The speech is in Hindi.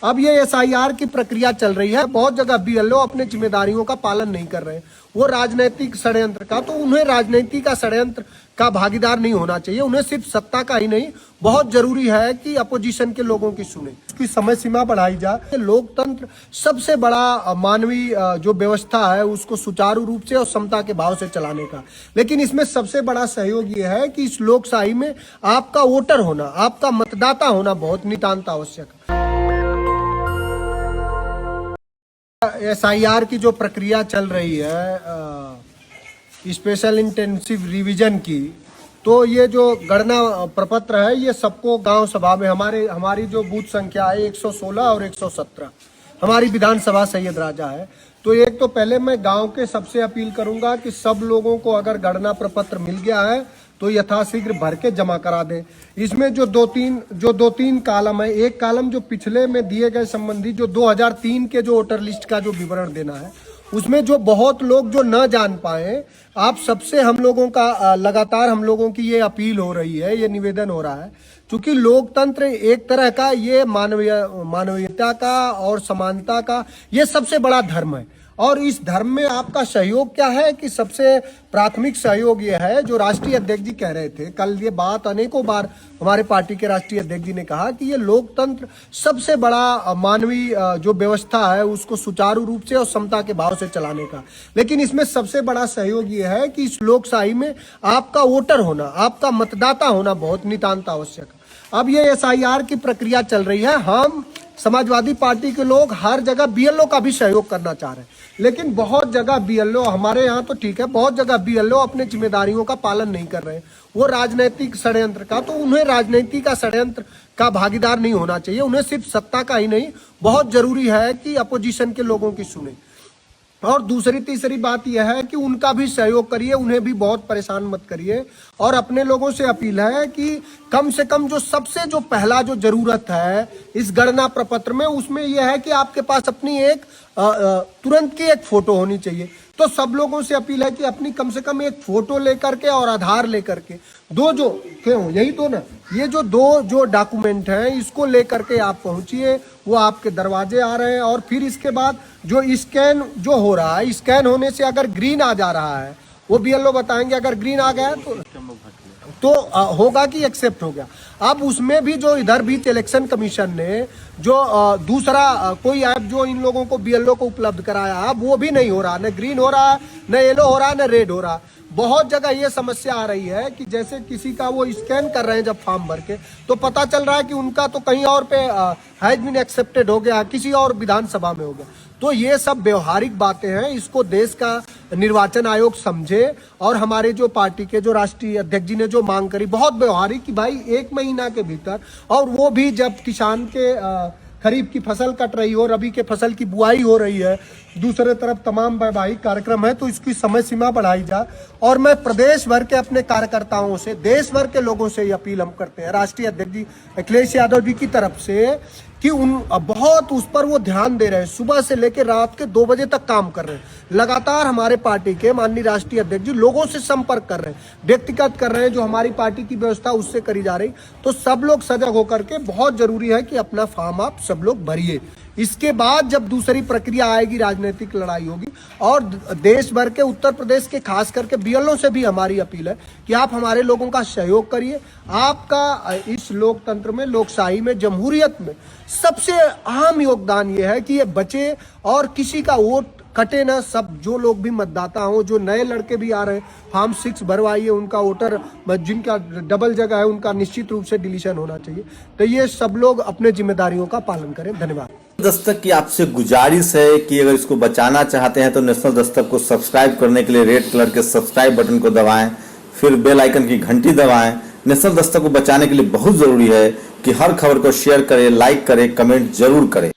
अब ये एसआईआर की प्रक्रिया चल रही है। बहुत जगह बीएलओ अपने जिम्मेदारियों का पालन नहीं कर रहे हैं। वो राजनीतिक षड्यंत्र का, तो उन्हें राजनीति का षड्यंत्र का भागीदार नहीं होना चाहिए। उन्हें सिर्फ सत्ता का ही नहीं, बहुत जरूरी है कि अपोजिशन के लोगों की सुने, उसकी समय सीमा बढ़ाई जाए। लोकतंत्र सबसे बड़ा मानवीय जो व्यवस्था है उसको सुचारू रूप से और समता के भाव से चलाने का। लेकिन इसमें सबसे बड़ा सहयोग ये है कि इस लोकशाही में आपका वोटर होना, आपका मतदाता होना बहुत नितांत आवश्यक है। एसआईआर की जो प्रक्रिया चल रही है स्पेशल इंटेंसिव रिवीजन की, तो ये जो गणना प्रपत्र है ये सबको गांव सभा में हमारी जो बूथ संख्या है 116 और 117 हमारी विधानसभा सैयद राजा है। तो एक तो पहले मैं गांव के सबसे अपील करूंगा कि सब लोगों को अगर गणना प्रपत्र मिल गया है तो यथाशीघ्र भर के जमा करा दें। इसमें जो दो तीन कालम है, एक कालम जो पिछले में दिए गए संबंधी जो 2003 के जो वोटर लिस्ट का जो विवरण देना है, उसमें जो बहुत लोग जो न जान पाए, आप सबसे हम लोगों का लगातार हम लोगों की ये अपील हो रही है, ये निवेदन हो रहा है, क्योंकि लोकतंत्र एक तरह का ये मानवीयता का और समानता का ये सबसे बड़ा धर्म है। और इस धर्म में आपका सहयोग क्या है कि सबसे प्राथमिक सहयोग ये है, जो राष्ट्रीय अध्यक्ष जी कह रहे थे कल, ये बात अनेकों बार हमारे पार्टी के राष्ट्रीय अध्यक्ष जी ने कहा कि ये लोकतंत्र सबसे बड़ा मानवीय जो व्यवस्था है उसको सुचारू रूप से और समता के भाव से चलाने का। लेकिन इसमें सबसे बड़ा सहयोग ये है कि इस लोकशाही में आपका वोटर होना, आपका मतदाता होना बहुत नितांत आवश्यक है। अब ये एसआईआर की प्रक्रिया चल रही है। हम समाजवादी पार्टी के लोग हर जगह बीएलओ का भी सहयोग करना चाह रहे हैं, लेकिन बहुत जगह बीएलओ, हमारे यहाँ तो ठीक है, बहुत जगह बीएलओ अपने जिम्मेदारियों का पालन नहीं कर रहे हैं। वो राजनीतिक षड्यंत्र का, तो उन्हें राजनीति का षड्यंत्र का भागीदार नहीं होना चाहिए। उन्हें सिर्फ सत्ता का ही नहीं, बहुत जरूरी है कि अपोजिशन के लोगों की सुने। और दूसरी तीसरी बात यह है कि उनका भी सहयोग करिए, उन्हें भी बहुत परेशान मत करिए। और अपने लोगों से अपील है कि कम से कम जो सबसे जो पहला जो जरूरत है इस गणना प्रपत्र में, उसमें यह है कि आपके पास अपनी एक तुरंत की एक फोटो होनी चाहिए। तो सब लोगों से अपील है कि अपनी कम से कम एक फोटो लेकर के और आधार लेकर के, दो जो क्यों यही तो ना, ये जो दो जो डॉक्यूमेंट हैं इसको लेकर के आप पहुंचिए, वो आपके दरवाजे आ रहे हैं। और फिर इसके बाद जो स्कैन जो हो रहा है, स्कैन होने से अगर ग्रीन आ जा रहा है, वो बीएलओ बताएंगे, अगर ग्रीन आ गया तो होगा कि एक्सेप्ट हो गया। अब उसमें भी जो इधर भी इलेक्शन कमीशन ने जो दूसरा कोई ऐप जो इन लोगों को बीएलओ को उपलब्ध कराया, अब वो भी नहीं हो रहा, न ग्रीन हो रहा, न येलो हो रहा, न रेड हो रहा। बहुत जगह ये समस्या आ रही है कि जैसे किसी का वो स्कैन कर रहे हैं जब फॉर्म भर के, तो पता चल रहा है कि उनका तो कहीं और पे हैज बीन एक्सेप्टेड हो गया, किसी और विधानसभा में हो गया। तो ये सब व्यवहारिक बातें हैं, इसको देश का निर्वाचन आयोग समझे। और हमारे जो पार्टी के जो राष्ट्रीय अध्यक्ष जी ने जो मांग करी बहुत व्यवहारिक कि भाई 1 महीना के भीतर, और वो भी जब किसान के खरीफ की फसल कट रही हो, रबी के फसल की बुआई हो रही है, दूसरे तरफ तमाम वैवाहिक कार्यक्रम है, तो इसकी समय सीमा बढ़ाई जाए। और मैं प्रदेश भर के अपने कार्यकर्ताओं से, देश भर के लोगों से ये अपील हम करते हैं राष्ट्रीय अध्यक्ष जी अखिलेश यादव जी की तरफ से कि उन बहुत उस पर वो ध्यान दे रहे हैं। सुबह से लेकर रात के 2 बजे तक काम कर रहे हैं। लगातार हमारे पार्टी के माननीय राष्ट्रीय अध्यक्ष जी लोगों से संपर्क कर रहे हैं, व्यक्तिगत कर रहे हैं, जो हमारी पार्टी की व्यवस्था उससे करी जा रही। तो सब लोग सजग होकर के, बहुत जरूरी है कि अपना फॉर्म आप सब लोग भरिए। इसके बाद जब दूसरी प्रक्रिया आएगी, राजनीतिक लड़ाई होगी। और देश भर के, उत्तर प्रदेश के खास करके बीएलओ से भी हमारी अपील है कि आप हमारे लोगों का सहयोग करिए। आपका इस लोकतंत्र में, लोकशाही में, जमहूरियत में सबसे अहम योगदान ये है कि ये बचे और किसी का वोट कटे ना। सब जो लोग भी मतदाता हों, जो नए लड़के भी आ रहे हैं, फॉर्म 6 भरवाइए, उनका वोटर जिनका डबल जगह है उनका निश्चित रूप से डिलीशन होना चाहिए। तो ये सब लोग अपने जिम्मेदारियों का पालन करें। धन्यवाद। दस्तक की आपसे गुजारिश है कि अगर इसको बचाना चाहते हैं तो नेशनल दस्तक को सब्सक्राइब करने के लिए रेड कलर के सब्सक्राइब बटन को दबाएं, फिर बेल आइकन की घंटी दबाएं। नेशनल दस्तक को बचाने के लिए बहुत जरूरी है कि हर खबर को शेयर करें, लाइक करें, कमेंट जरूर करें।